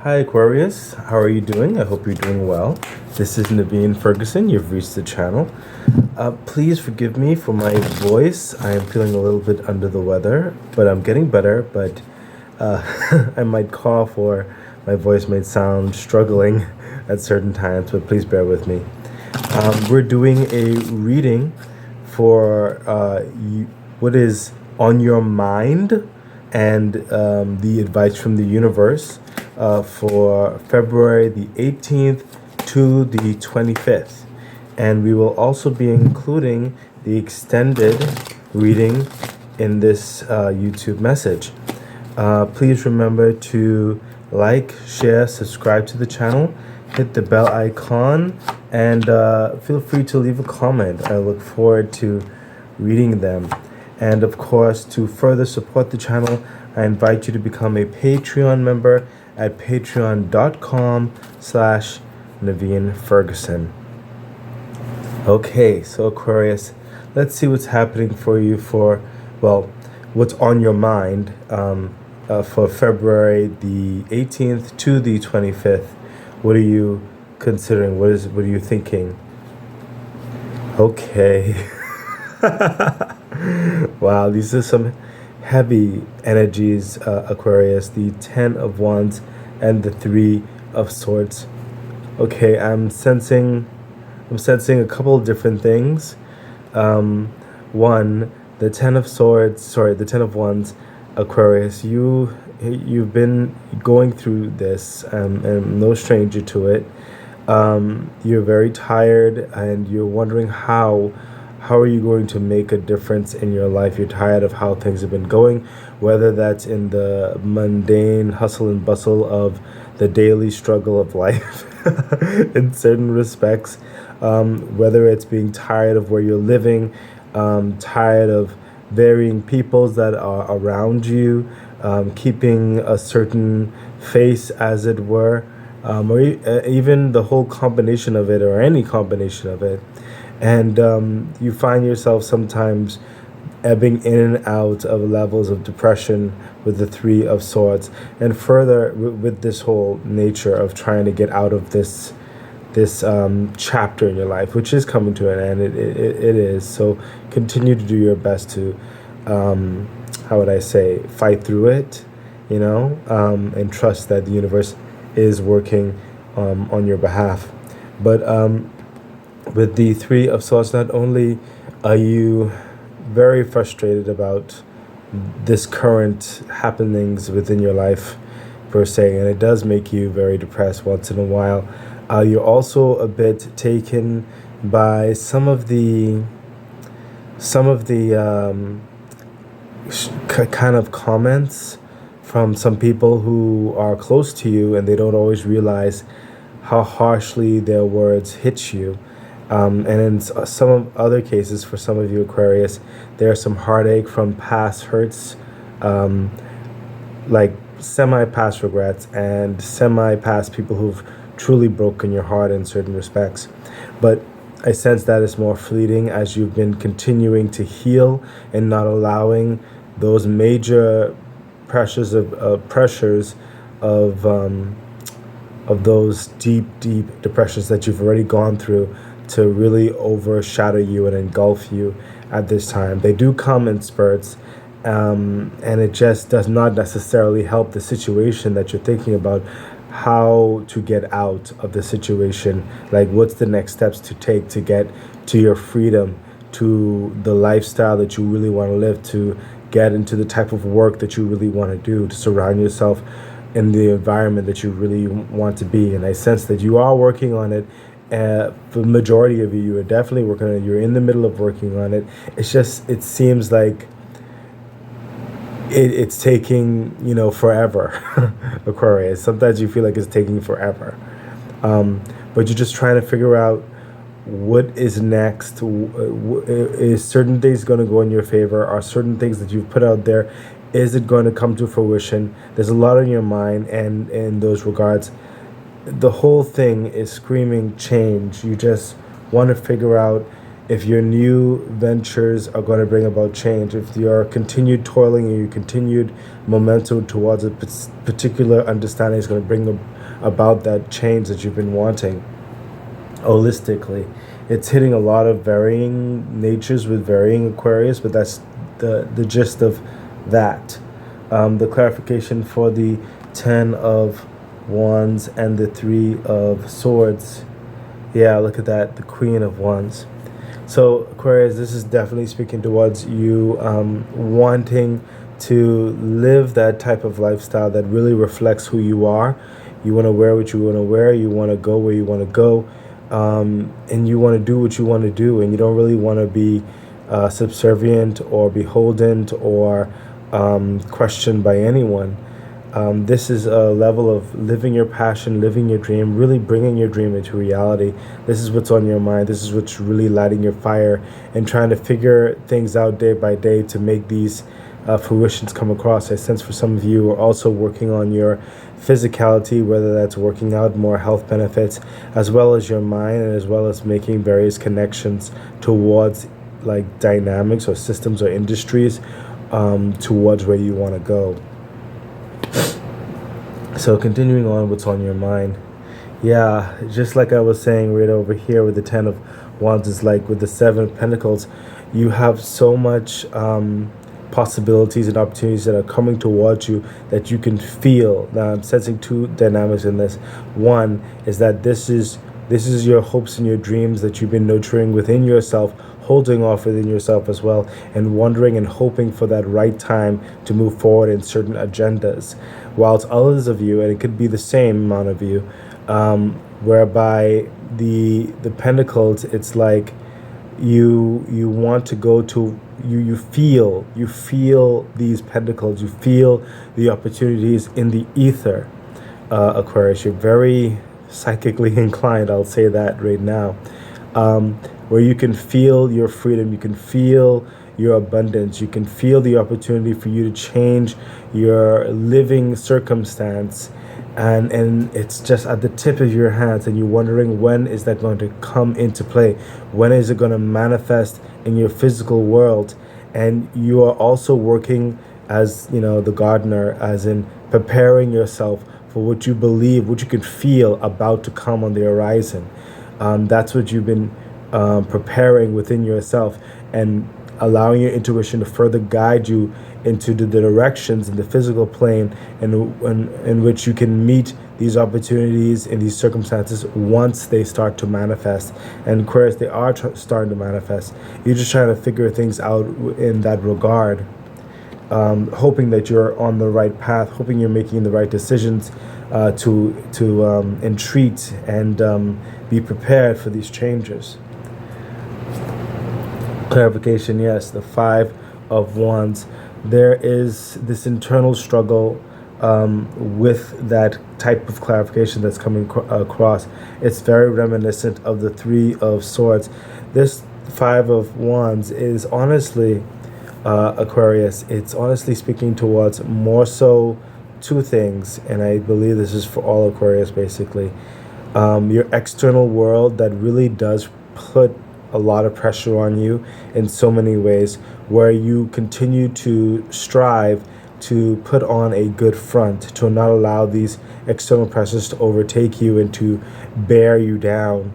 Hi Aquarius, how are you doing? I hope you're doing well. This is Naveen Ferguson. You've reached the channel. Please forgive me for my voice. I am feeling a little bit under the weather, but I'm getting better. But I might cough or my voice might sound struggling at certain times, but please bear with me. We're doing a reading for what is on your mind and the advice from the universe for February the 18th to the 25th. And we will also be including the extended reading in this YouTube message. Please remember to like, share, subscribe to the channel, hit the bell icon, and feel free to leave a comment. I look forward to reading them. And of course, to further support the channel, I invite you to become a Patreon member at patreon.com/Naveen Ferguson. Okay, so Aquarius, let's see what's happening for you what's on your mind for February the 18th to the 25th. What are you considering? What are you thinking? Okay. Wow, these are some heavy energies, Aquarius. The 10 of Wands and the 3 of Swords. Okay, I'm sensing a couple of different things. One, the 10 of Wands, Aquarius. You've been going through this, and no stranger to it. You're very tired, and you're wondering how are you going to make a difference in your life. You're tired of how things have been going, whether that's in the mundane hustle and bustle of the daily struggle of life in certain respects, whether it's being tired of where you're living, tired of varying peoples that are around you, keeping a certain face, as it were, or even the whole combination of it, or any combination of it. And you find yourself sometimes ebbing in and out of levels of depression with the 3 of Swords, and further with this whole nature of trying to get out of this chapter in your life, which is coming to an end. It is. So continue to do your best to, how would I say, fight through it, and trust that the universe is working on your behalf. But with the 3 of Swords, not only are you very frustrated about this current happenings within your life, per se, and it does make you very depressed once in a while, you're also a bit taken by some of the kind of comments from some people who are close to you, and they don't always realize how harshly their words hit you. And in some of other cases, for some of you Aquarius, there's some heartache from past hurts, like semi-past regrets and semi-past people who've truly broken your heart in certain respects. But I sense that it's more fleeting as you've been continuing to heal and not allowing those major pressures of those deep depressions that you've already gone through to really overshadow you and engulf you at this time. They do come in spurts, and it just does not necessarily help the situation that you're thinking about, how to get out of the situation. Like, what's the next steps to take to get to your freedom, to the lifestyle that you really want to live, to get into the type of work that you really want to do, to surround yourself in the environment that you really want to be. And I sense that you are working on it. For the majority of you are definitely working on it. You're in the middle of working on it. It's just, it seems like it's taking, forever. Aquarius, sometimes you feel like it's taking forever. But you're just trying to figure out what is next. Is certain things going to go in your favor? Are certain things that you've put out there, is it going to come to fruition? There's a lot on your mind, and in those regards, the whole thing is screaming change. You just want to figure out if your new ventures are going to bring about change, if your continued toiling and your continued momentum towards a particular understanding is going to bring about that change that you've been wanting holistically. It's hitting a lot of varying natures with varying Aquarius, but that's the gist of that. The clarification for the 10 of Wands and the 3 of Swords. Yeah, look at that, the Queen of Wands. So Aquarius, this is definitely speaking towards you wanting to live that type of lifestyle that really reflects who you are. You want to wear what you want to wear. You want to go where you want to go. And you want to do what you want to do. And you don't really want to be subservient or beholden or questioned by anyone. This is a level of living your passion, living your dream, really bringing your dream into reality. This is what's on your mind. This is what's really lighting your fire and trying to figure things out day by day to make these fruitions come across. I sense for some of you are also working on your physicality, whether that's working out, more health benefits, as well as your mind, and as well as making various connections towards like dynamics or systems or industries towards where you want to go. So continuing on what's on your mind. Yeah, just like I was saying right over here with the 10 of Wands, is like with the 7 of Pentacles, you have so much possibilities and opportunities that are coming towards you that you can feel. Now I'm sensing 2 dynamics in this. One is that this is your hopes and your dreams that you've been nurturing within yourself, holding off within yourself as well, and wondering and hoping for that right time to move forward in certain agendas. Whilst others of you, and it could be the same amount of you, whereby the Pentacles, it's like you want to go to, you feel these Pentacles, you feel the opportunities in the ether. Aquarius, you're very psychically inclined, I'll say that right now, where you can feel your freedom, you can feel your abundance, you can feel the opportunity for you to change your living circumstance, and it's just at the tip of your hands, and you're wondering, when is that going to come into play? When is it going to manifest in your physical world? And you are also working as, the gardener, as in preparing yourself for what you believe, what you can feel about to come on the horizon. That's what you've been preparing within yourself, and allowing your intuition to further guide you into the directions in the physical plane in which you can meet these opportunities in these circumstances once they start to manifest. And Aquarius, they are starting to manifest. You're just trying to figure things out in that regard, hoping that you're on the right path, hoping you're making the right decisions to entreat and be prepared for these changes. Clarification, yes, the 5 of Wands. There is this internal struggle with that type of clarification that's coming across. It's very reminiscent of the 3 of Swords. This 5 of Wands is honestly, Aquarius, it's honestly speaking towards more so 2 things, and I believe this is for all Aquarius basically. Your external world that really does put a lot of pressure on you in so many ways, where you continue to strive to put on a good front, to not allow these external pressures to overtake you and to bear you down.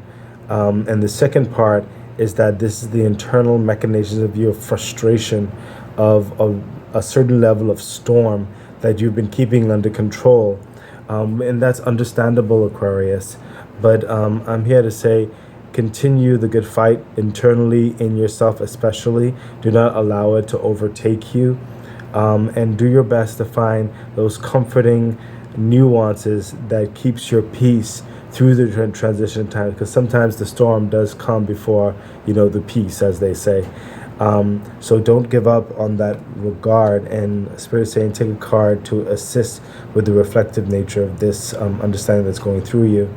And the second part is that this is the internal machinations of your frustration of a certain level of storm that you've been keeping under control. And that's understandable, Aquarius. But I'm here to say, continue the good fight internally in yourself especially. Do not allow it to overtake you. And do your best to find those comforting nuances that keeps your peace through the transition time, because sometimes the storm does come before, the peace, as they say. So don't give up on that regard. And Spirit saying, take a card to assist with the reflective nature of this understanding that's going through you.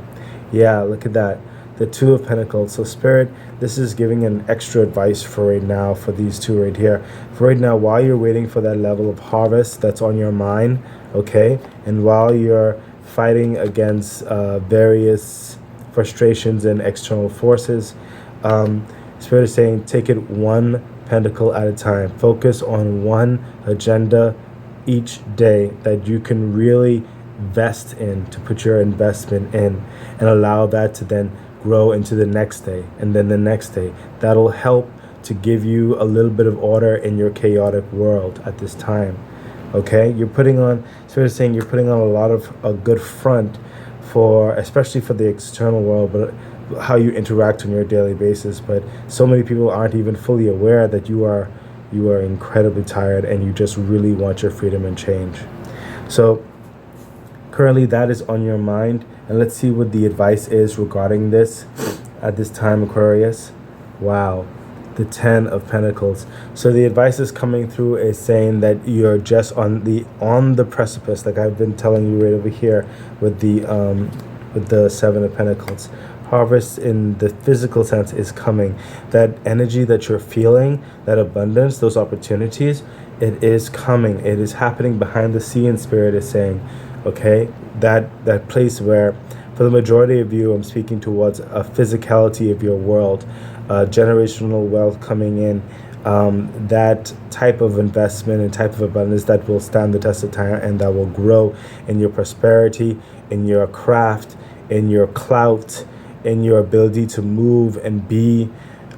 Yeah, look at that. The 2 of Pentacles. So Spirit, this is giving an extra advice for right now for these 2 right here. For right now, while you're waiting for that level of harvest that's on your mind, okay? And while you're fighting against various frustrations and external forces, Spirit is saying take it one pentacle at a time. Focus on one agenda each day that you can really invest in, to put your investment in, and allow that to then grow into the next day and then the next day. That'll help to give you a little bit of order in your chaotic world at this time. Okay, you're putting on, Spirit is saying you're putting on a lot of a good front for, especially for the external world, but how you interact on your daily basis. But so many people aren't even fully aware that you are incredibly tired and you just really want your freedom and change. So currently that is on your mind, and let's see what the advice is regarding this at this time, Aquarius. Wow, the 10 of Pentacles. So the advice is coming through is saying that you're just on the precipice, like I've been telling you right over here with the 7 of Pentacles. Harvest in the physical sense is coming. That energy that you're feeling, that abundance, those opportunities, it is coming. It is happening behind the scene, Spirit is saying. Okay, that place where, for the majority of you, I'm speaking towards a physicality of your world, generational wealth coming in, that type of investment and type of abundance that will stand the test of time and that will grow in your prosperity, in your craft, in your clout, in your ability to move and be.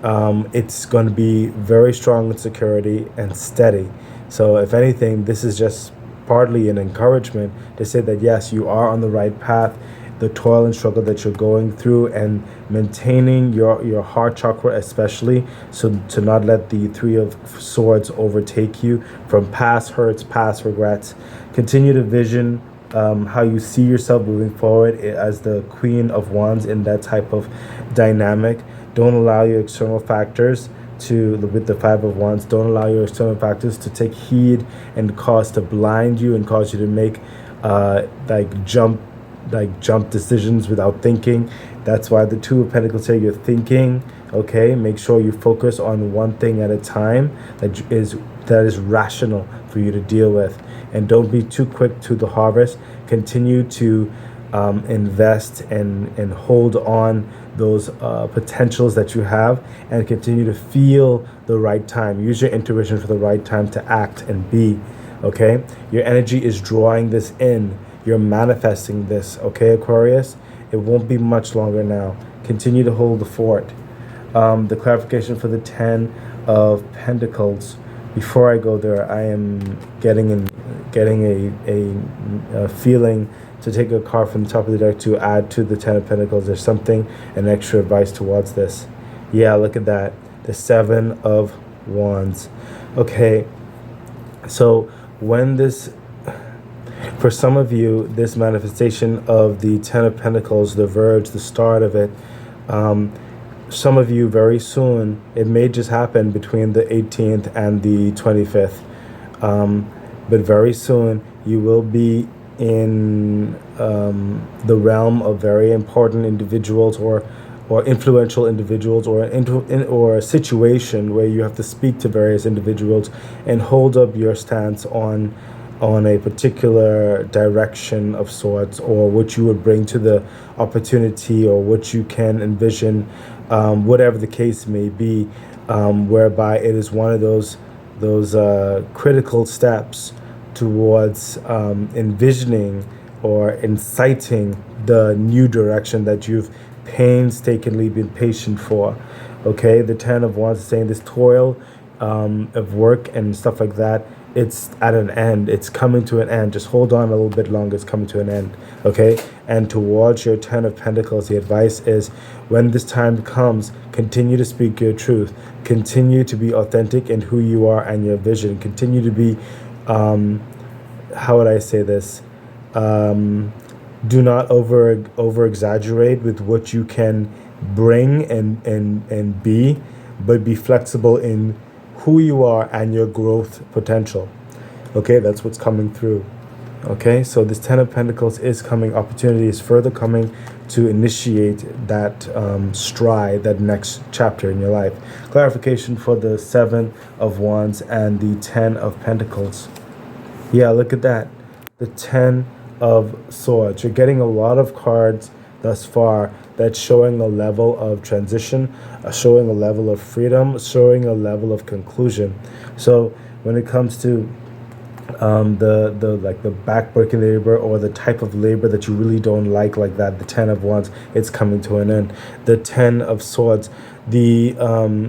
It's going to be very strong in security and steady. So if anything, this is just partly an encouragement to say that yes, you are on the right path. The toil and struggle that you're going through and maintaining your heart chakra especially, so to not let the 3 of Swords overtake you from past hurts, past regrets. Continue to vision how you see yourself moving forward as the Queen of Wands in that type of dynamic. Don't allow your external factors with the 5 of Wands, don't allow your external factors to take heed and cause to blind you and cause you to make jump decisions without thinking. That's why the 2 of Pentacles say you're thinking. Okay, make sure you focus on one thing at a time that is rational for you to deal with, and don't be too quick to the harvest. Continue to invest and hold on those potentials that you have, and continue to feel the right time. Use your intuition for the right time to act and be. Okay, your energy is drawing this in. You're manifesting this. Okay, Aquarius, it won't be much longer now. Continue to hold the fort. The clarification for the 10 of Pentacles. Before I go there, I am getting a feeling to take a card from the top of the deck to add to the 10 of Pentacles. There's something, an extra advice towards this. Yeah, look at that. The 7 of Wands. Okay, so when this, for some of you, this manifestation of the 10 of Pentacles, the verge, the start of it, some of you very soon, it may just happen between the 18th and the 25th, but very soon you will be in the realm of very important individuals or influential individuals, or a situation where you have to speak to various individuals and hold up your stance on a particular direction of sorts, or what you would bring to the opportunity, or what you can envision, whatever the case may be, whereby it is one of those critical steps towards envisioning or inciting the new direction that you've painstakingly been patient for. Okay, the 10 of Wands is saying this toil of work and stuff like that, it's at an end. It's coming to an end. Just hold on a little bit longer. It's coming to an end. Okay, and towards your 10 of Pentacles, the advice is, when this time comes, continue to speak your truth. Continue to be authentic in who you are and your vision. Continue to be, how would I say this? Do not over exaggerate with what you can bring and be, but be flexible in who you are and your growth potential. Okay, that's what's coming through. Okay, so this 10 of Pentacles is coming. Opportunity is further coming to initiate that stride, that next chapter in your life. Clarification for the 7 of Wands and the 10 of Pentacles. Yeah, look at that. The 10 of Swords. You're getting a lot of cards thus far that's showing a level of transition, showing a level of freedom, showing a level of conclusion. So when it comes to the like the backbreaking labor or the type of labor that you really don't like that, the 10 of Wands, it's coming to an end. The 10 of Swords, the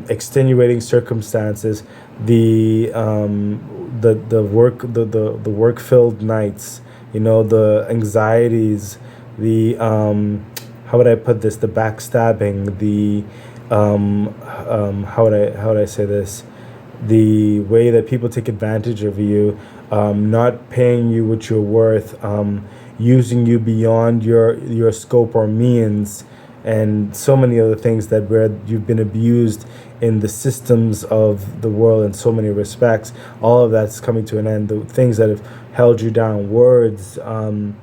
extenuating circumstances, the work, the work filled nights, the anxieties, the how would I put this, the backstabbing, the how would I say this, the way that people take advantage of you, not paying you what you're worth, using you beyond your scope or means, and so many other things that where you've been abused in the systems of the world in so many respects. All of that's coming to an end. The things that have held you down, words, and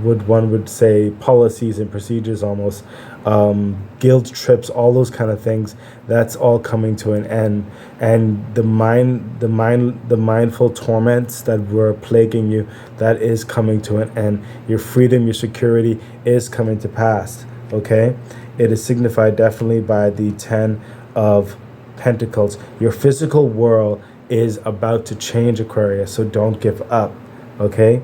what one would say, policies and procedures almost, guilt trips, all those kind of things, that's all coming to an end. And the mindful torments that were plaguing you, that is coming to an end. Your freedom, your security is coming to pass. Okay, it is signified definitely by the 10 of Pentacles. Your physical world is about to change, Aquarius, so don't give up. Okay,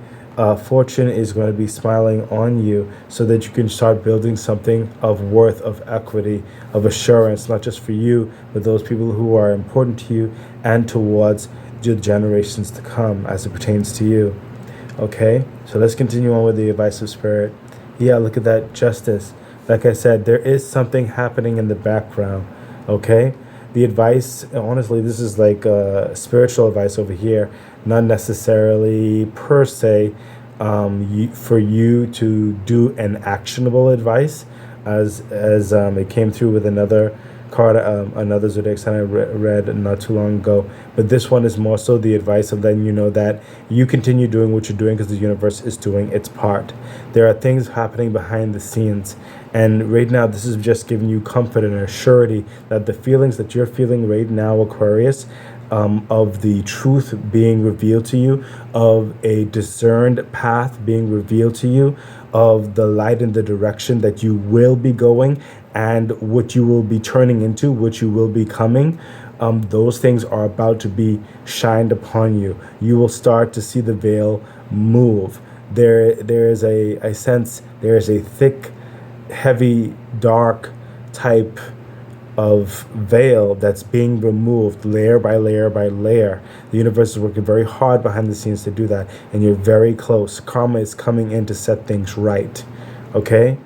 fortune is going to be smiling on you so that you can start building something of worth, of equity, of assurance, not just for you, but those people who are important to you and towards the generations to come as it pertains to you. Okay, so let's continue on with the advice of Spirit. Yeah, look at that, Justice. Like I said, there is something happening in the background. Okay, the advice, honestly, this is like spiritual advice over here, not necessarily per se for you to do an actionable advice, as it came through with another card, another zodiac sign I read not too long ago. But this one is more so the advice of letting you know that you continue doing what you're doing because the universe is doing its part. There are things happening behind the scenes, and right now this is just giving you comfort and a surety that the feelings that you're feeling right now, Aquarius, of the truth being revealed to you, of a discerned path being revealed to you, of the light in the direction that you will be going and what you will be turning into, what you will be becoming. Those things are about to be shined upon you. You will start to see the veil move. There is a sense, there is a thick, heavy, dark type of veil that's being removed layer by layer by layer. The universe is working very hard behind the scenes to do that, and you're very close. Karma is coming in to set things right. Okay,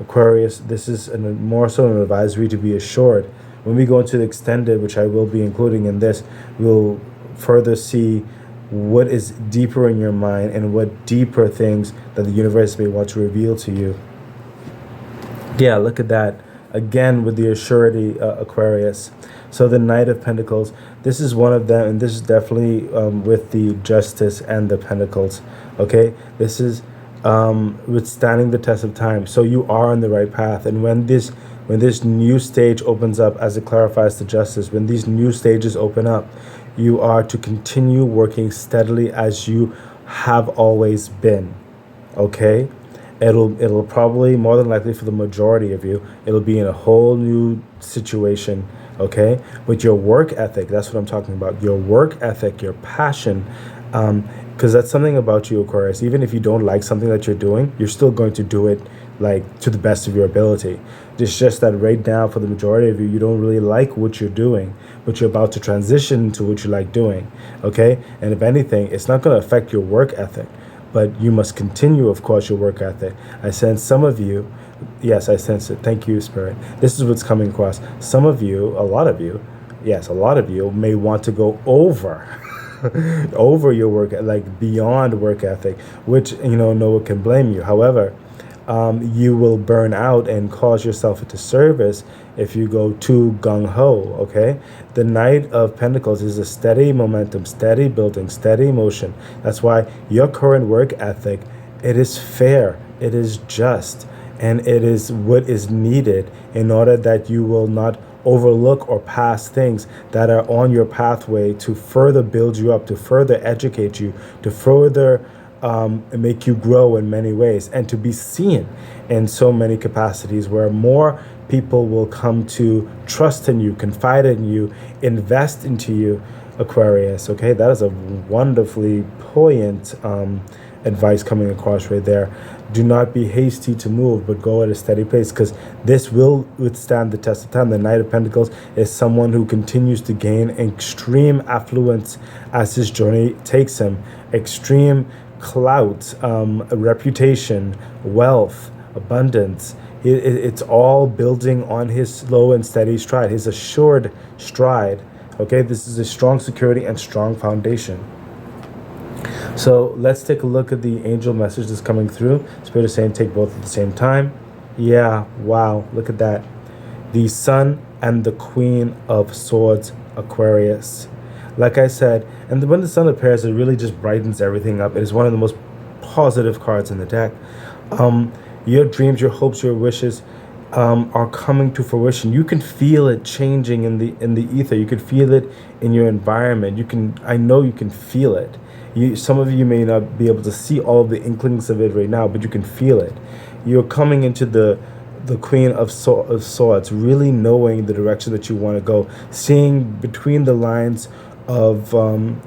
Aquarius, this is more so an advisory to be assured. When we go into the extended, which I will be including in this, we'll further see what is deeper in your mind and what deeper things that the universe may want to reveal to you. Yeah, look at that. Again, with the assurity, Aquarius. So the Knight of Pentacles, this is one of them, and this is definitely with the Justice and the Pentacles. Okay, this is withstanding the test of time. So you are on the right path, and when this new stage opens up, as it clarifies the Justice, when these new stages open up, you are to continue working steadily as you have always been. Okay. It'll probably, more than likely for the majority of you, it'll be in a whole new situation, okay? But your work ethic, that's what I'm talking about. Your work ethic, your passion, because that's something about you, Aquarius. Even if you don't like something that you're doing, you're still going to do it like to the best of your ability. It's just that right now, for the majority of you, you don't really like what you're doing, but you're about to transition to what you like doing, okay? And if anything, it's not going to affect your work ethic. But you must continue, of course, your work ethic. I sense some of you, yes, I sense it. Thank you, Spirit. This is what's coming across. Some of you, a lot of you, yes, a lot of you may want to go over, over your work, like beyond work ethic, which, no one can blame you. However, you will burn out and cause yourself a disservice if you go too gung-ho, okay? The Knight of Pentacles is a steady momentum, steady building, steady motion. That's why your current work ethic, it is fair, it is just, and it is what is needed in order that you will not overlook or pass things that are on your pathway to further build you up, to further educate you, to further and make you grow in many ways, and to be seen in so many capacities, where more people will come to trust in you, confide in you, invest into you, Aquarius. Okay, that is a wonderfully poignant advice coming across right there. Do not be hasty to move, but go at a steady pace, because this will withstand the test of time. The Knight of Pentacles is someone who continues to gain extreme affluence as his journey takes him. Extreme clout, reputation, wealth, abundance. It's all building on his slow and steady stride, his assured stride. Okay, this is a strong security and strong foundation. So let's take a look at the angel message that's coming through. Spirit is saying take both at the same time. Yeah, wow, look at that. The Sun and the Queen of Swords, Aquarius. Like I said, and when the Sun appears, it really just brightens everything up. It is one of the most positive cards in the deck. Your dreams, your hopes, your wishes are coming to fruition. You can feel it changing in the ether. You can feel it in your environment. I know you can feel it. Some of you may not be able to see all of the inklings of it right now, but you can feel it. You're coming into the Queen of Swords, really knowing the direction that you want to go, seeing between the lines of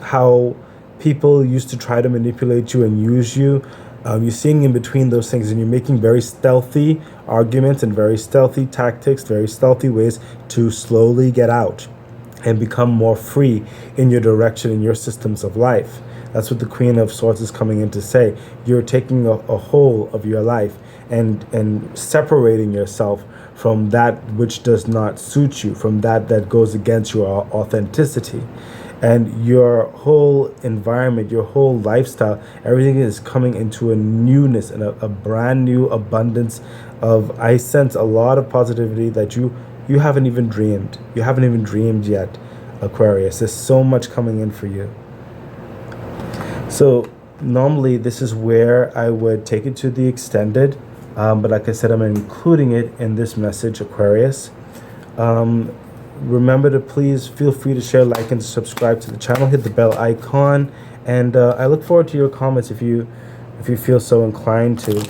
how people used to try to manipulate you and use you. You're seeing in between those things, and you're making very stealthy arguments and very stealthy tactics, very stealthy ways to slowly get out and become more free in your direction, in your systems of life. That's what the Queen of Swords is coming in to say. You're taking a whole of your life and separating yourself from that which does not suit you, from that goes against your authenticity. And your whole environment, your whole lifestyle, everything is coming into a newness and a brand new abundance of, I sense a lot of positivity that you haven't even dreamed. You haven't even dreamed yet, Aquarius. There's so much coming in for you. So normally this is where I would take it to the extended, but like I said, I'm including it in this message, Aquarius. Remember to please feel free to share, like, and subscribe to the channel. Hit the bell icon, and I look forward to your comments if you feel so inclined to.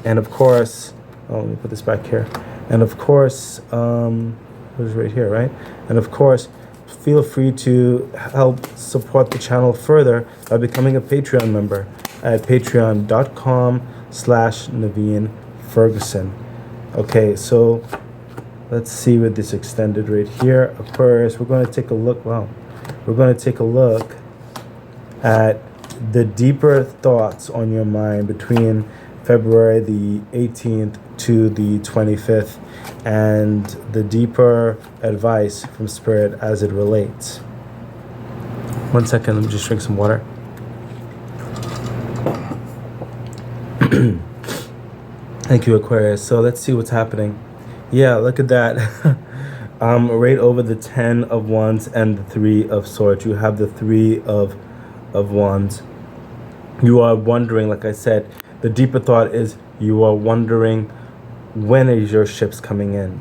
And of course, let me put this back here. And of course, it was right here, right? And of course, feel free to help support the channel further by becoming a Patreon member at patreon.com/Naveen Ferguson. Okay, so let's see with this extended right here, Aquarius. We're going to take a look. Wow, we're going to take a look at the deeper thoughts on your mind between February the 18th to the 25th, and the deeper advice from Spirit as it relates. 1 second, let me just drink some water. Thank you, Aquarius. So let's see what's happening. Yeah, look at that. Right over the 10 of Wands and the 3 of Swords. You have the 3 of Wands. You are wondering, like I said, the deeper thought is you are wondering, when is your ships coming in?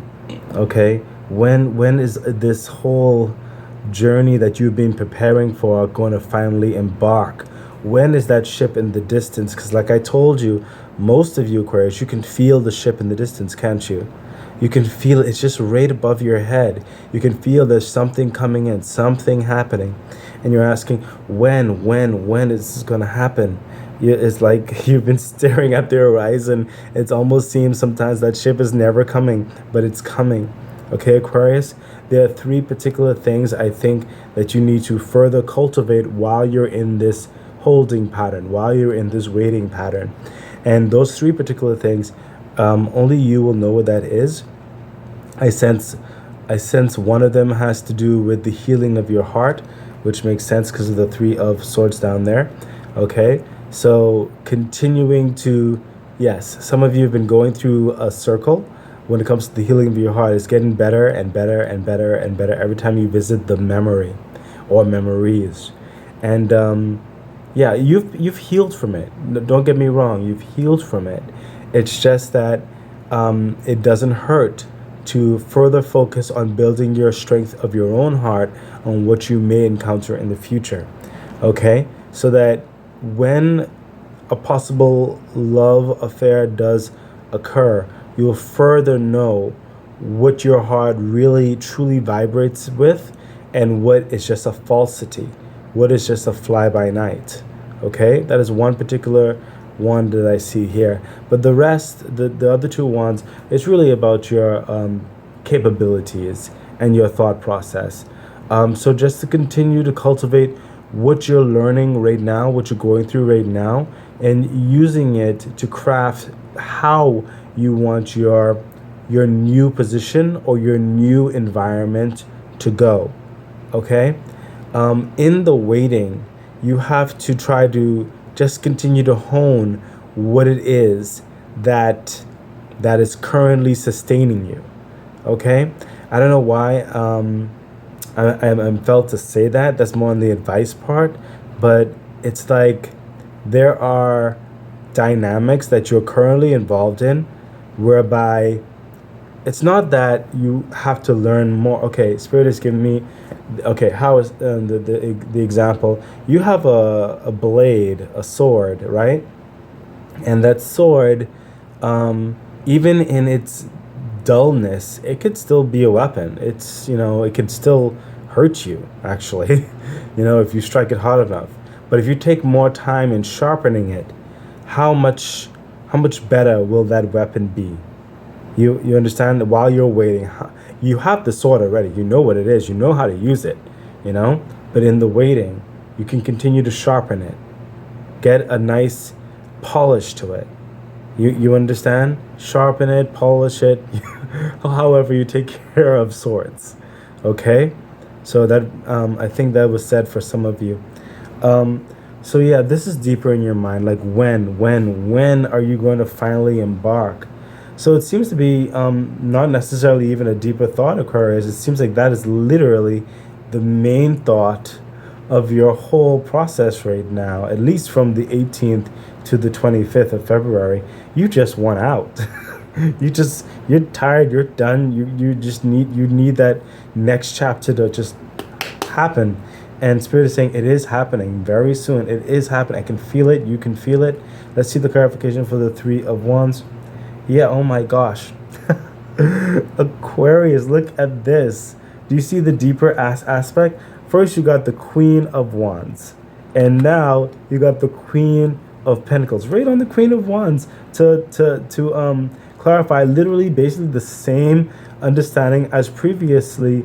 Okay? When is this whole journey that you've been preparing for going to finally embark? When is that ship in the distance? Because like I told you, most of you, Aquarius, you can feel the ship in the distance, can't you? You can feel it's just right above your head. You can feel there's something coming in, something happening. And you're asking, when is this going to happen? It's like you've been staring at the horizon. It almost seems sometimes that ship is never coming, but it's coming. Okay, Aquarius? There are 3 particular things I think that you need to further cultivate while you're in this holding pattern, while you're in this waiting pattern. And those 3 particular things, only you will know what that is. I sense one of them has to do with the healing of your heart, which makes sense because of the 3 of Swords down there. Okay? So continuing to, yes, some of you have been going through a circle when it comes to the healing of your heart. It's getting better and better and better and better every time you visit the memory or memories. And yeah, you've healed from it. Don't get me wrong, you've healed from it. It's just that it doesn't hurt to further focus on building your strength of your own heart on what you may encounter in the future. Okay? So that when a possible love affair does occur, you'll further know what your heart really truly vibrates with and what is just a falsity, what is just a fly by night. Okay, that is one particular one that I see here. But the rest, the other two ones, it's really about your capabilities and your thought process. So just to continue to cultivate what you're learning right now, what you're going through right now, and using it to craft how you want your new position or your new environment to go. Okay? In the waiting, you have to try to just continue to hone what it is that is currently sustaining you. Okay? I don't know why I'm felt to say that. That's more on the advice part, but it's like there are dynamics that you're currently involved in whereby it's not that you have to learn more. Okay, Spirit is giving me, okay, how is the example? You have a blade, a sword, right? And that sword, even in its dullness, it could still be a weapon. It could still hurt you, actually, if you strike it hard enough. But if you take more time in sharpening it, how much better will that weapon be? You understand? While you're waiting, you have the sword already. You know what it is. You know how to use it, But in the waiting, you can continue to sharpen it. Get a nice polish to it. You understand? Sharpen it, polish it, however you take care of swords. Okay? So that I think that was said for some of you. So yeah, this is deeper in your mind. Like when are you going to finally embark? So it seems to be not necessarily even a deeper thought, Aquarius. It seems like that is literally the main thought of your whole process right now, at least from the 18th to the 25th of February. You just want out. You're tired, you're done. You need that next chapter to just happen. And Spirit is saying it is happening very soon. It is happening. I can feel it. You can feel it. Let's see the clarification for the Three of Wands. Yeah, oh my gosh. Aquarius, look at this. Do you see the deeper aspect? First, you got the Queen of Wands. And now you got the Queen of Pentacles. Right on the Queen of Wands to clarify literally basically the same understanding as previously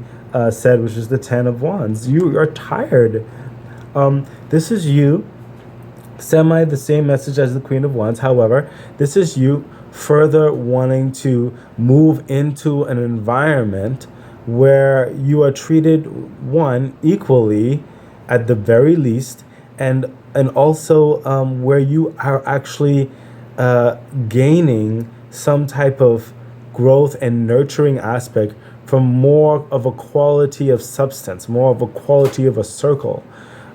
said, which is the Ten of Wands. You are tired. This is you. Semi the same message as the Queen of Wands. However, this is you further wanting to move into an environment where you are treated equally at the very least, and also where you are actually gaining some type of growth and nurturing aspect from more of a quality of substance, more of a quality of a circle.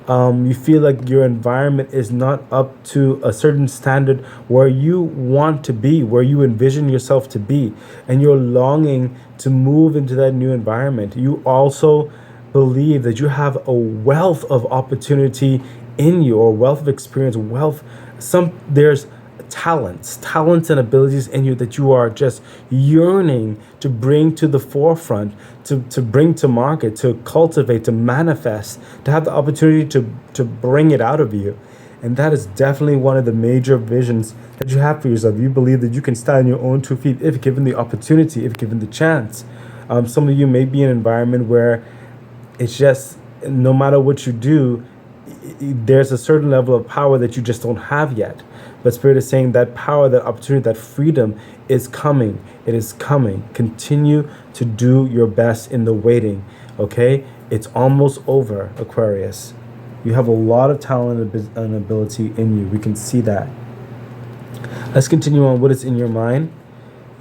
You feel like your environment is not up to a certain standard where you want to be, where you envision yourself to be, and you're longing to move into that new environment. You also believe that you have a wealth of opportunity in you, or wealth of experience, there's talents and abilities in you that you are just yearning to bring to the forefront, to bring to market, to cultivate, to manifest, to have the opportunity to bring it out of you. And that is definitely one of the major visions that you have for yourself. You believe that you can stand on your own 2 feet if given the opportunity, if given the chance. Some of you may be in an environment where it's just, no matter what you do, there's a certain level of power that you just don't have yet. But Spirit is saying that power, that opportunity, that freedom is coming. It is coming. Continue to do your best in the waiting, okay? It's almost over, Aquarius. You have a lot of talent and ability in you. We can see that. Let's continue on. What is in your mind?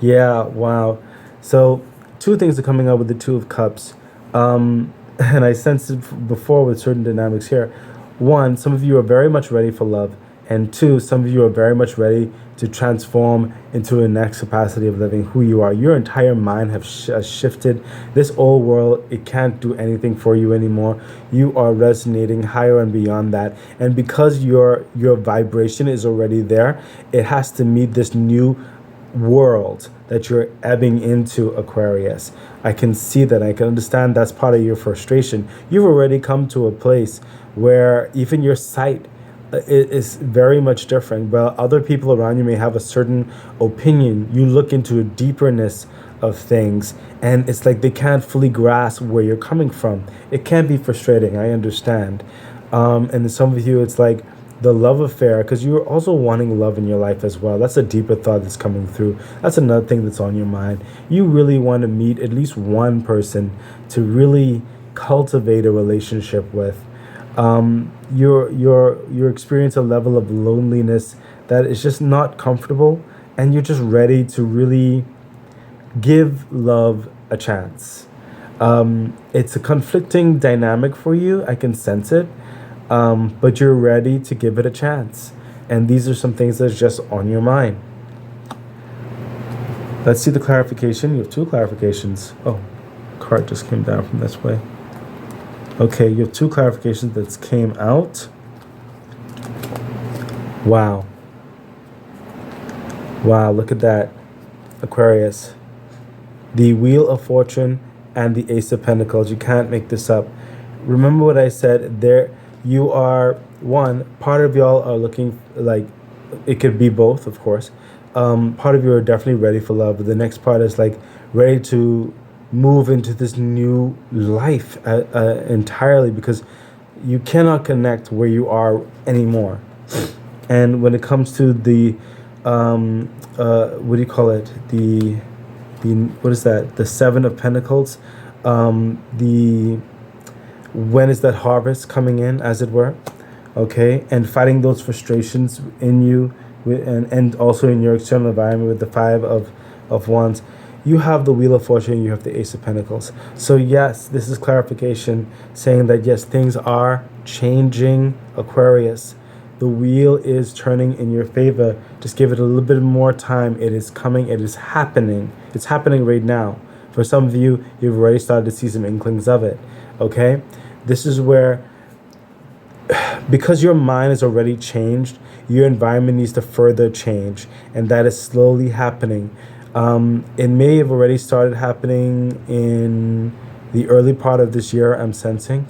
Yeah, wow. So 2 things are coming up with the Two of Cups. And I sensed it before with certain dynamics here. 1, some of you are very much ready for love. And two, some of you are very much ready to transform into a next capacity of living who you are. Your entire mind has shifted. This old world, it can't do anything for you anymore. You are resonating higher and beyond that. And because your vibration is already there, it has to meet this new world that you're ebbing into, Aquarius. I can see that. I can understand that's part of your frustration. You've already come to a place where even your sight is very much different. While other people around you may have a certain opinion, you look into a deeperness of things, and it's like they can't fully grasp where you're coming from. It can be frustrating, I understand. And some of you, it's like the love affair, because you're also wanting love in your life as well. That's a deeper thought that's coming through. That's another thing that's on your mind. You really want to meet at least one person to really cultivate a relationship with. You're experiencing a level of loneliness that is just not comfortable, and you're just ready to really give love a chance. It's a conflicting dynamic for you. I can sense it. But you're ready to give it a chance. And these are some things that's just on your mind. Let's see the clarification. You have two clarifications. Oh, card just came down from this way. Okay, you have two clarifications that came out. Wow. Wow, look at that, Aquarius. The Wheel of Fortune and the Ace of Pentacles. You can't make this up. Remember what I said there. You are, one, part of y'all are looking like, it could be both, of course. Part of you are definitely ready for love, but the next part is like ready to move into this new life entirely, because you cannot connect where you are anymore. And when it comes to the what do you call it, the what is that, the Seven of Pentacles, when is that harvest coming in, as it were? Okay, and fighting those frustrations in you, and also in your external environment with the Five of Wands. You have the Wheel of Fortune, you have the Ace of Pentacles. So yes, this is clarification saying that yes, things are changing, Aquarius. The wheel is turning in your favor. Just give it a little bit more time. It is coming. It is happening. It's happening right now. For some of you, you've already started to see some inklings of it. Okay? This is where, because your mind is already changed, your environment needs to further change. And that is slowly happening. It may have already started happening in the early part of this year, I'm sensing.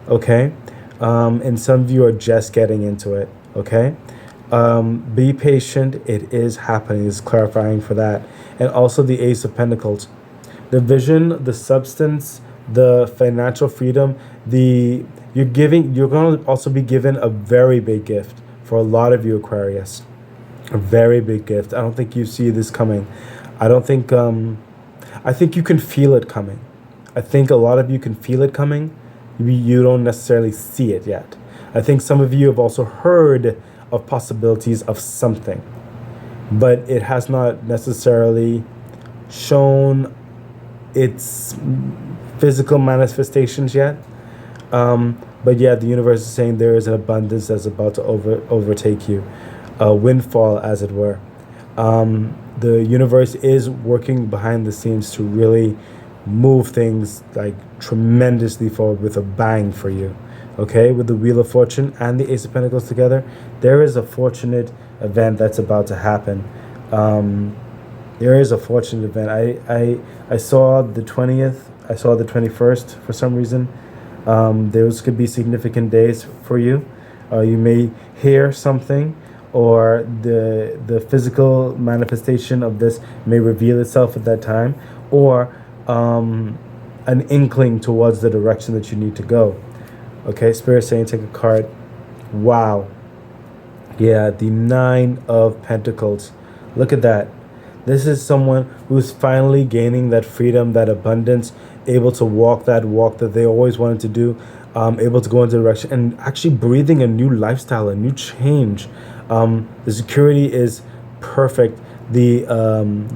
Okay? And some of you are just getting into it. Okay? Be patient. It is happening. It's clarifying for that. And also the Ace of Pentacles. The vision, the substance, the financial freedom, you're going to also be given a very big gift for a lot of you, Aquarius. A very big gift. I don't think you see this coming. I don't think, I think you can feel it coming. I think a lot of you can feel it coming. You don't necessarily see it yet. I think some of you have also heard of possibilities of something, but it has not necessarily shown its physical manifestations yet. But yeah, the universe is saying there is an abundance that's about to overtake you, a windfall, as it were. The universe is working behind the scenes to really move things like tremendously forward with a bang for you. Okay, with the Wheel of Fortune and the Ace of Pentacles together, there is a fortunate event that's about to happen. There is a fortunate event. I saw the 20th. I saw the 21st for some reason. Those could be significant days for you. You may hear something, or the physical manifestation of this may reveal itself at that time, or an inkling towards the direction that you need to go. Okay, Spirit saying take a card. Wow. Yeah, the Nine of Pentacles. Look at that. This is someone who's finally gaining that freedom, that abundance, able to walk that they always wanted to do, able to go into direction and actually breathing a new lifestyle, a new change. The security is perfect. The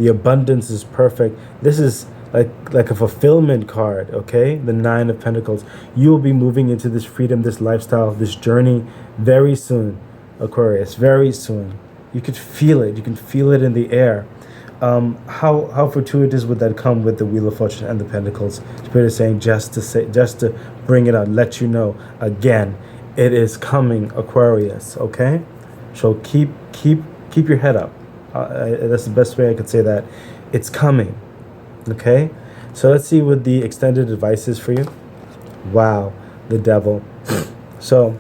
abundance is perfect. This is like a fulfillment card, okay? The Nine of Pentacles. You will be moving into this freedom, this lifestyle, this journey very soon, Aquarius, very soon. You could feel it. You can feel it in the air. How fortuitous would that come with the Wheel of Fortune and the Pentacles? Spirit is saying just to bring it out, let you know again, it is coming, Aquarius. Okay, so keep your head up. That's the best way I could say that. It's coming. Okay, so let's see what the extended advice is for you. Wow, the Devil. So,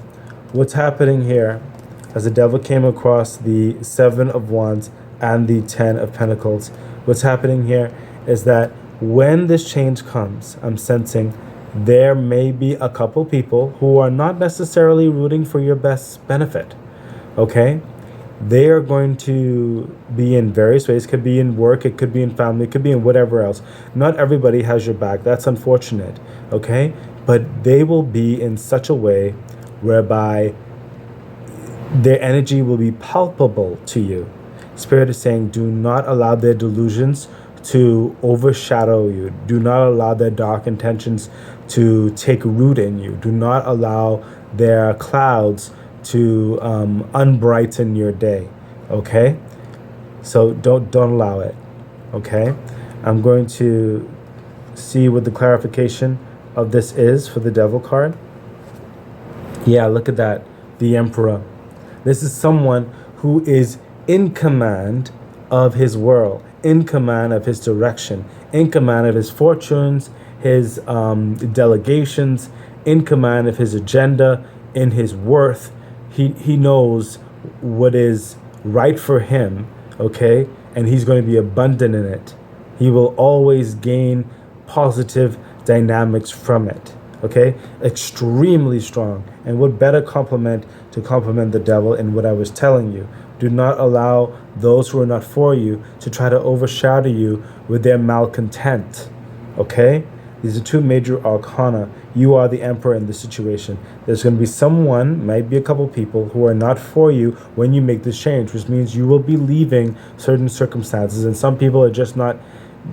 what's happening here? As the Devil came across the Seven of Wands and the Ten of Pentacles, what's happening here is that when this change comes, I'm sensing there may be a couple people who are not necessarily rooting for your best benefit. Okay? They are going to be in various ways. It could be in work, it could be in family, it could be in whatever else. Not everybody has your back. That's unfortunate. Okay? But they will be in such a way whereby their energy will be palpable to you. Spirit is saying, do not allow their delusions to overshadow you. Do not allow their dark intentions to take root in you. Do not allow their clouds to unbrighten your day. Okay? So don't allow it. Okay? I'm going to see what the clarification of this is for the Devil card. Yeah, look at that. The Emperor. This is someone who is in command of his world, in command of his direction, in command of his fortunes, his delegations, in command of his agenda, in his worth. He knows what is right for him, okay? And he's going to be abundant in it. He will always gain positive dynamics from it, okay? Extremely strong. And what better compliment to compliment the Devil in what I was telling you. Do not allow those who are not for you to try to overshadow you with their malcontent, okay? These are two major arcana. You are the Emperor in this situation. There's going to be someone, might be a couple people, who are not for you when you make this change, which means you will be leaving certain circumstances, and some people are just not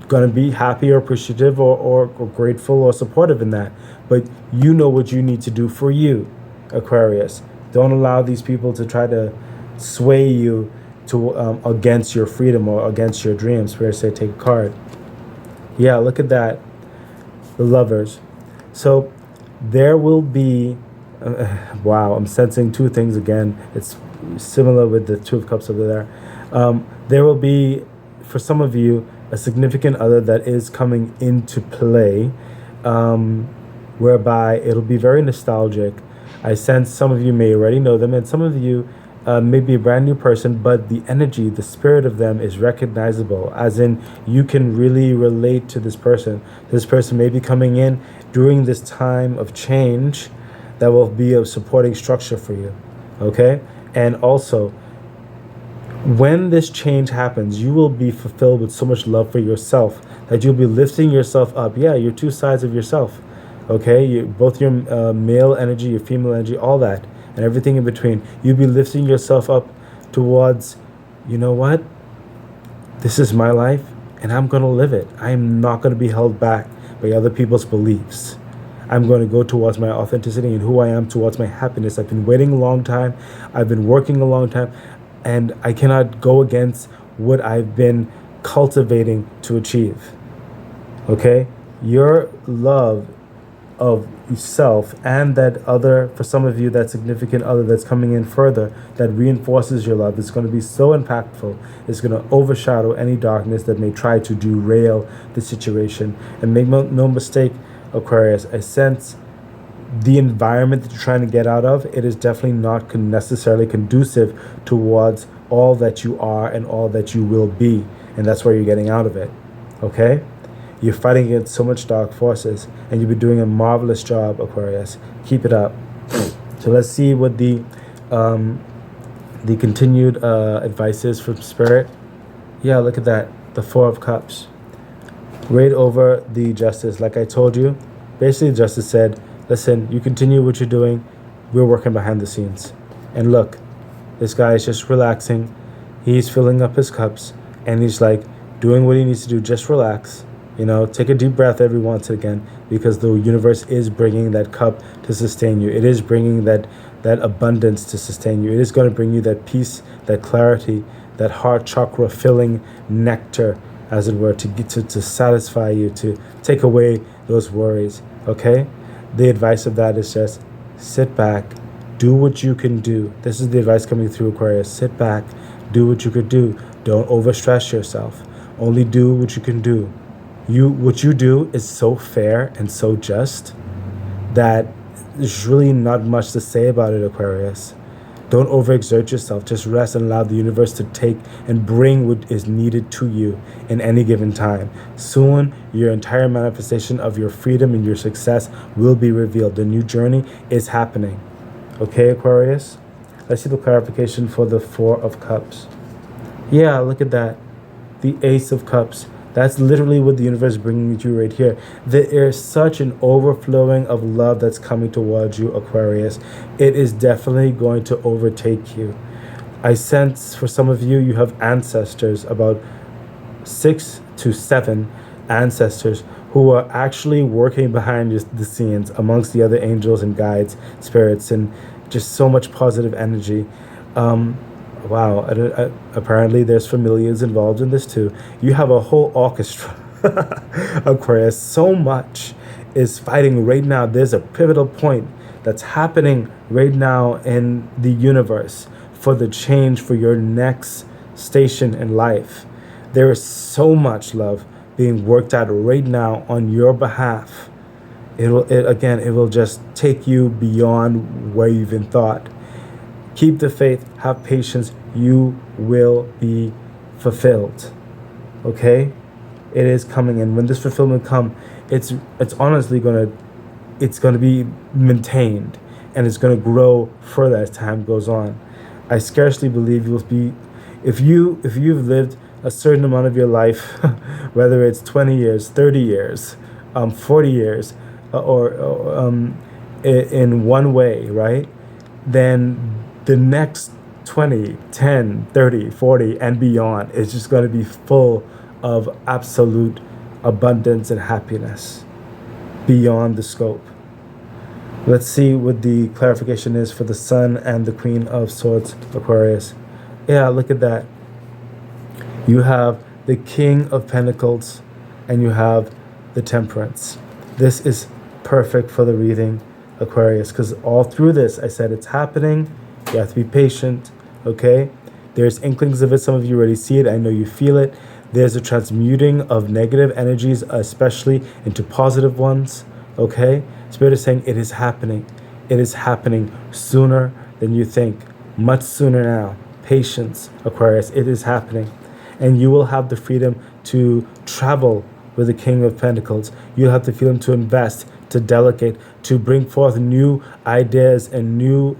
going to be happy or appreciative or grateful or supportive in that. But you know what you need to do for you, Aquarius. Don't allow these people to try to sway you to against your freedom or against your dreams. Spirit say, take a card. Yeah, look at that. The Lovers. So there will be wow, I'm sensing two things again. It's similar with the Two of Cups over there. There will be, for some of you, a significant other that is coming into play, whereby it'll be very nostalgic. I sense some of you may already know them, and some of you may be a brand new person, but the energy, the spirit of them is recognizable, as in you can really relate to this person. This person may be coming in during this time of change that will be a supporting structure for you, okay? And also, when this change happens, you will be fulfilled with so much love for yourself that you'll be lifting yourself up. Yeah, you're two sides of yourself, okay? Both your male energy, your female energy, all that, and everything in between. You'll be lifting yourself up towards, you know what? This is my life, and I'm going to live it. I am not going to be held back by other people's beliefs. I'm going to go towards my authenticity and who I am, towards my happiness. I've been waiting a long time. I've been working a long time. And I cannot go against what I've been cultivating to achieve. Okay? Your love of yourself and that other, for some of you, that significant other that's coming in further, that reinforces your love, is going to be so impactful. It's going to overshadow any darkness that may try to derail the situation. And make no mistake, Aquarius, I sense the environment that you're trying to get out of, it is definitely not necessarily conducive towards all that you are and all that you will be. And that's where you're getting out of it. Okay? You're fighting against so much dark forces, and you've been doing a marvelous job, Aquarius. Keep it up. So let's see what the continued advice is from Spirit. Yeah, look at that. The Four of Cups. Right over the Justice. Like I told you, basically Justice said, listen, you continue what you're doing. We're working behind the scenes. And look, this guy is just relaxing. He's filling up his cups. And he's like doing what he needs to do. Just relax. You know, take a deep breath every once again. Because the universe is bringing that cup to sustain you. It is bringing that that abundance to sustain you. It is going to bring you that peace, that clarity, that heart chakra filling nectar, as it were, to get to satisfy you, to take away those worries. Okay? The advice of that is just sit back, do what you can do. This is the advice coming through, Aquarius. Sit back, do what you could do. Don't overstress yourself. Only do what you can do. What you do is so fair and so just that there's really not much to say about it, Aquarius. Don't overexert yourself. Just rest and allow the universe to take and bring what is needed to you in any given time. Soon, your entire manifestation of your freedom and your success will be revealed. The new journey is happening. Okay, Aquarius? Let's see the clarification for the Four of Cups. Yeah, look at that. The Ace of Cups. That's literally what the universe is bringing you right here. There is such an overflowing of love that's coming towards you, Aquarius. It is definitely going to overtake you. I sense for some of you, you have ancestors, about 6 to 7 ancestors who are actually working behind the scenes amongst the other angels and guides, spirits, and just so much positive energy. Wow, apparently there's familiars involved in this too. You have a whole orchestra, Aquarius. So much is fighting right now. There's a pivotal point that's happening right now in the universe for the change for your next station in life. There is so much love being worked out right now on your behalf. It will just take you beyond where you even thought. Keep the faith, have patience, you will be fulfilled. Okay? It is coming, and when this fulfillment comes, it's honestly gonna be maintained, and it's gonna grow further as time goes on. I scarcely believe you'll be, if you've lived a certain amount of your life, whether it's 20 years, 30 years, 40 years, or in one way, right? Then the next 20, 10, 30, 40, and beyond is just going to be full of absolute abundance and happiness beyond the scope. Let's see what the clarification is for the Sun and the Queen of Swords, Aquarius. Yeah, look at that. You have the King of Pentacles and you have the Temperance. This is perfect for the reading, Aquarius, because all through this, I said it's happening. You have to be patient, okay? There's inklings of it. Some of you already see it. I know you feel it. There's a transmuting of negative energies, especially into positive ones, okay? Spirit is saying it is happening. It is happening sooner than you think. Much sooner now. Patience, Aquarius. It is happening. And you will have the freedom to travel with the King of Pentacles. You'll have the freedom to invest, to delegate, to bring forth new ideas and new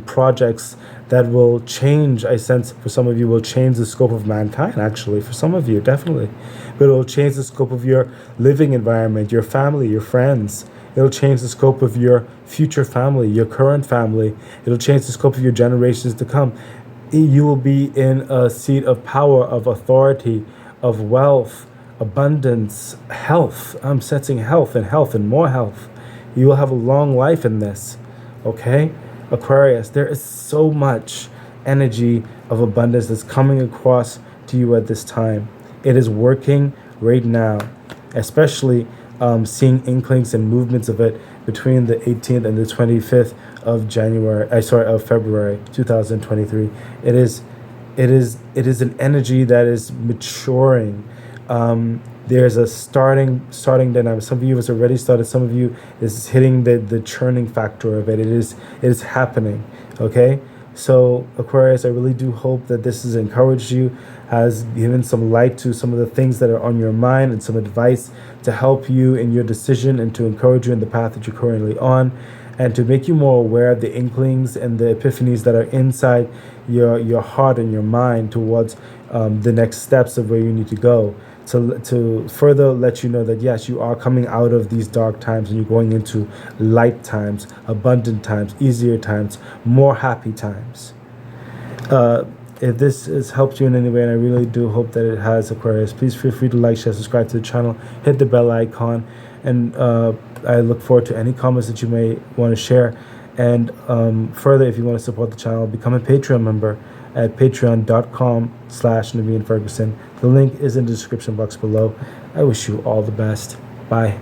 projects that will change, I sense for some of you, will change the scope of mankind, actually. For some of you, definitely. But it will change the scope of your living environment, your family, your friends. It'll change the scope of your future family, your current family. It'll change the scope of your generations to come. You will be in a seat of power, of authority, of wealth, abundance, health. I'm sensing health and more health. You will have a long life in this, okay? Aquarius, there is so much energy of abundance that's coming across to you at this time. It is working right now, especially seeing inklings and movements of it between the 18th and the 25th of February 2023. It is an energy that is maturing. There's a starting dynamic. Some of you has already started. Some of you is hitting the churning factor of it. It is happening. Okay. So Aquarius, I really do hope that this has encouraged you, has given some light to some of the things that are on your mind, and some advice to help you in your decision and to encourage you in the path that you're currently on, and to make you more aware of the inklings and the epiphanies that are inside your heart and your mind towards the next steps of where you need to go, to further let you know that yes, you are coming out of these dark times and you're going into light times, abundant times, easier times, more happy times. If this has helped you in any way, and I really do hope that it has, Aquarius, please feel free to like, share, subscribe to the channel, hit the bell icon, and I look forward to any comments that you may want to share. And further, if you want to support the channel, become a Patreon member at patreon.com/Naveen Ferguson. The link is in the description box below. I wish you all the best. Bye.